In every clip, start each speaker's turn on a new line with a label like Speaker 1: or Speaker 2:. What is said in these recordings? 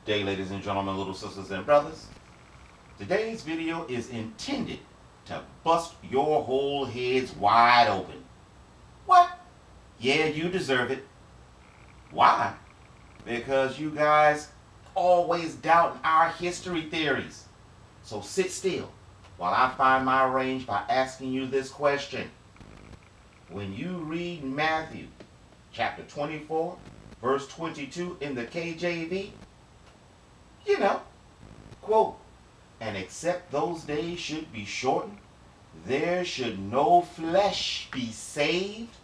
Speaker 1: day, ladies and gentlemen, little sisters and brothers. Today's video is intended to bust your whole heads wide open. What? Yeah, you deserve it. Why? Because you guys always doubt our history theories. So sit still while I find my range by asking you this question. When you read Matthew chapter 24, verse 22 in the KJV, you know, quote, "And except those days should be shortened, there should no flesh be saved,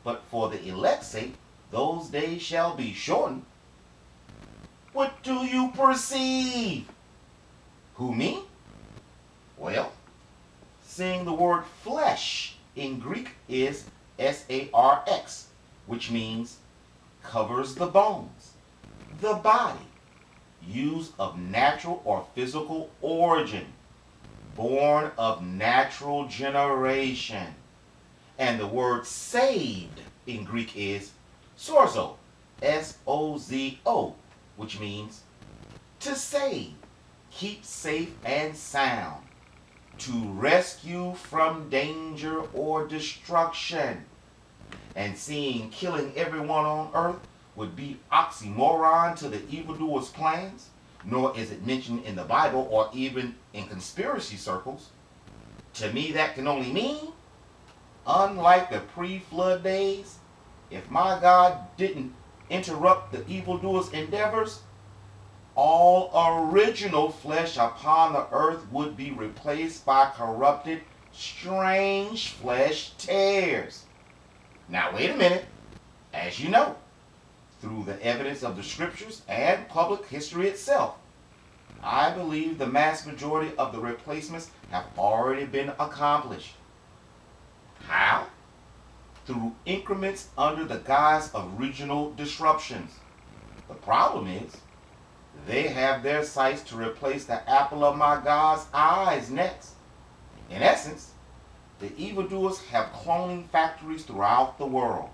Speaker 1: but for the elect's sake, those days shall be shortened." What do you perceive? Who, me? Well, seeing the word flesh in Greek is sarx, which means covers the bones, the body, used of natural or physical origin, born of natural generation. And the word saved in Greek is sozo, S-O-Z-O, which means to save, keep safe and sound, to rescue from danger or destruction. And seeing killing everyone on earth would be oxymoron to the evildoers' plans, nor is it mentioned in the Bible or even in conspiracy circles. To me, that can only mean, unlike the pre-flood days, if my God didn't interrupt the evildoers' endeavors, all original flesh upon the earth would be replaced by corrupted, strange flesh tares. Now wait a minute. As you know, through the evidence of the scriptures and public history itself, I believe the mass majority of the replacements have already been accomplished. How? Through increments under the guise of regional disruptions. The problem is, they have their sights to replace the apple of my God's eyes next. In essence, the evildoers have cloning factories throughout the world,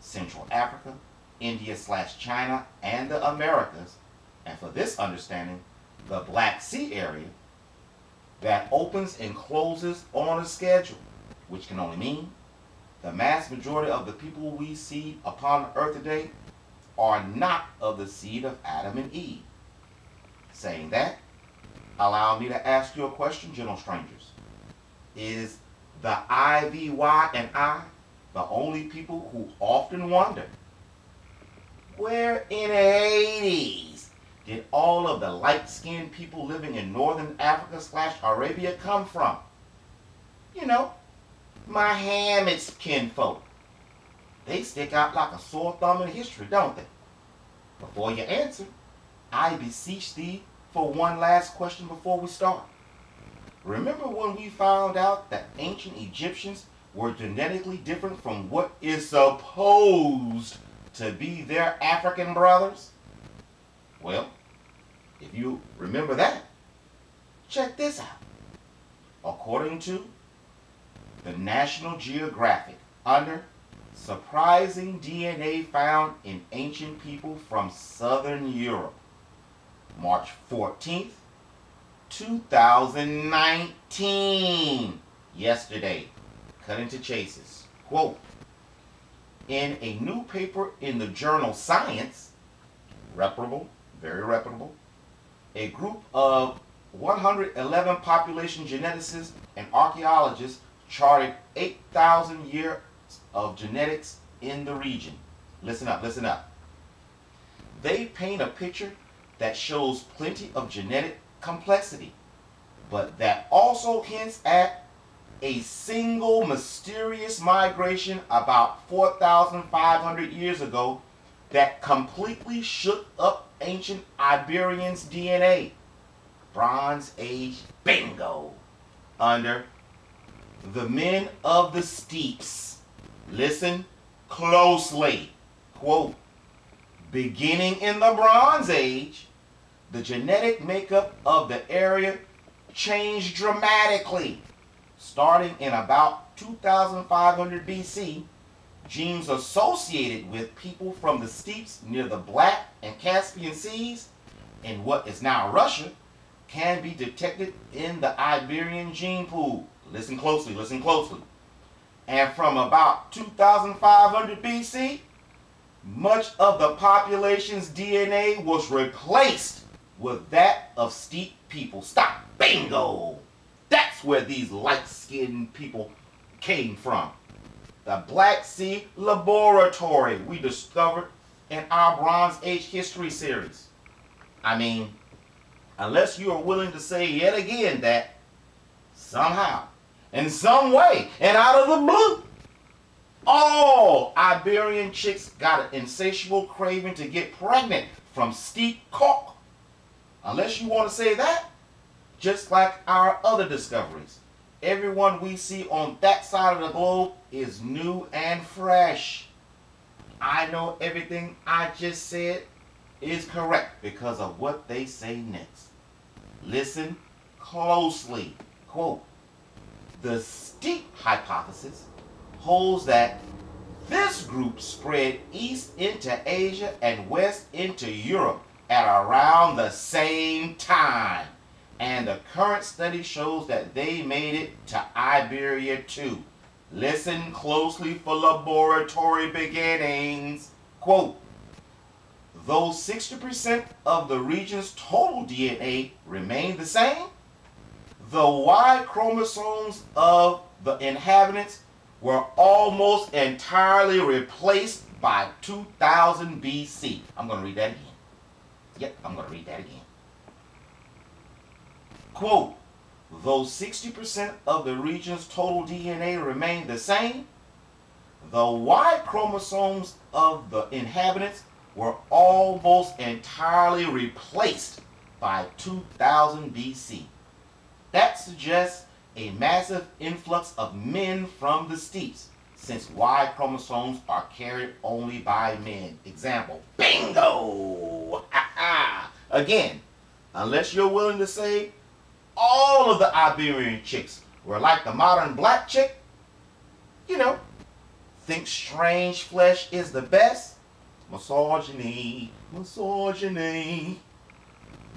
Speaker 1: Central Africa, India/China, and the Americas, and for this understanding, the Black Sea area, that opens and closes on a schedule, which can only mean the mass majority of the people we see upon earth today are not of the seed of Adam and Eve. Saying that, allow me to ask you a question, gentle strangers. Is the IVY and I the only people who often wonder, where in Hades did all of the light-skinned people living in northern Africa/Arabia come from? You know, my Hamid's kinfolk. They stick out like a sore thumb in history, don't they? Before you answer, I beseech thee for one last question before we start. Remember when we found out that ancient Egyptians were genetically different from what is supposed to be their African brothers? Well, if you remember that, check this out. According to the National Geographic, under surprising DNA found in ancient people from Southern Europe, March 14th, 2019, yesterday, cutting to chases, quote, in a new paper in the journal Science, reputable, very reputable, a group of 111 population geneticists and archaeologists charted 8,000 years of genetics in the region. Listen up, listen up. They paint a picture that shows plenty of genetic complexity, but that also hints at a single mysterious migration about 4,500 years ago that completely shook up ancient Iberians' DNA. Bronze Age bingo. Under the men of the steeps. Listen closely. Quote, beginning in the Bronze Age, the genetic makeup of the area changed dramatically. Starting in about 2500 BC, genes associated with people from the steeps near the Black and Caspian Seas in what is now Russia can be detected in the Iberian gene pool. Listen closely, listen closely. And from about 2500 BC, much of the population's DNA was replaced with that of steppe people. Stop. Bingo! That's where these light-skinned people came from. The Black Sea Laboratory we discovered in our Bronze Age history series. I mean, unless you are willing to say yet again that somehow, in some way, and out of the blue, all Iberian chicks got an insatiable craving to get pregnant from steppe cock. Unless you want to say that, just like our other discoveries, everyone we see on that side of the globe is new and fresh. I know everything I just said is correct because of what they say next. Listen closely. Quote, the steppe hypothesis holds that this group spread east into Asia and west into Europe at around the same time. And the current study shows that they made it to Iberia too. Listen closely for laboratory beginnings. Quote, though 60% of the region's total DNA remained the same, the Y chromosomes of the inhabitants were almost entirely replaced by 2000 BC. I'm going to read that again. Yep, I'm going to read that again. Quote, though 60% of the region's total DNA remained the same, the Y chromosomes of the inhabitants were almost entirely replaced by 2000 BC. That suggests a massive influx of men from the steppes, since Y chromosomes are carried only by men. Example, bingo! Again, unless you're willing to say all of the Iberian chicks were like the modern black chick, you know, think strange flesh is the best. Misogyny, misogyny.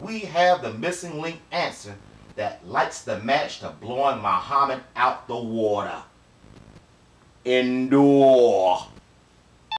Speaker 1: We have the missing link answer that lights the match to blowing Muhammad out the water. Endure.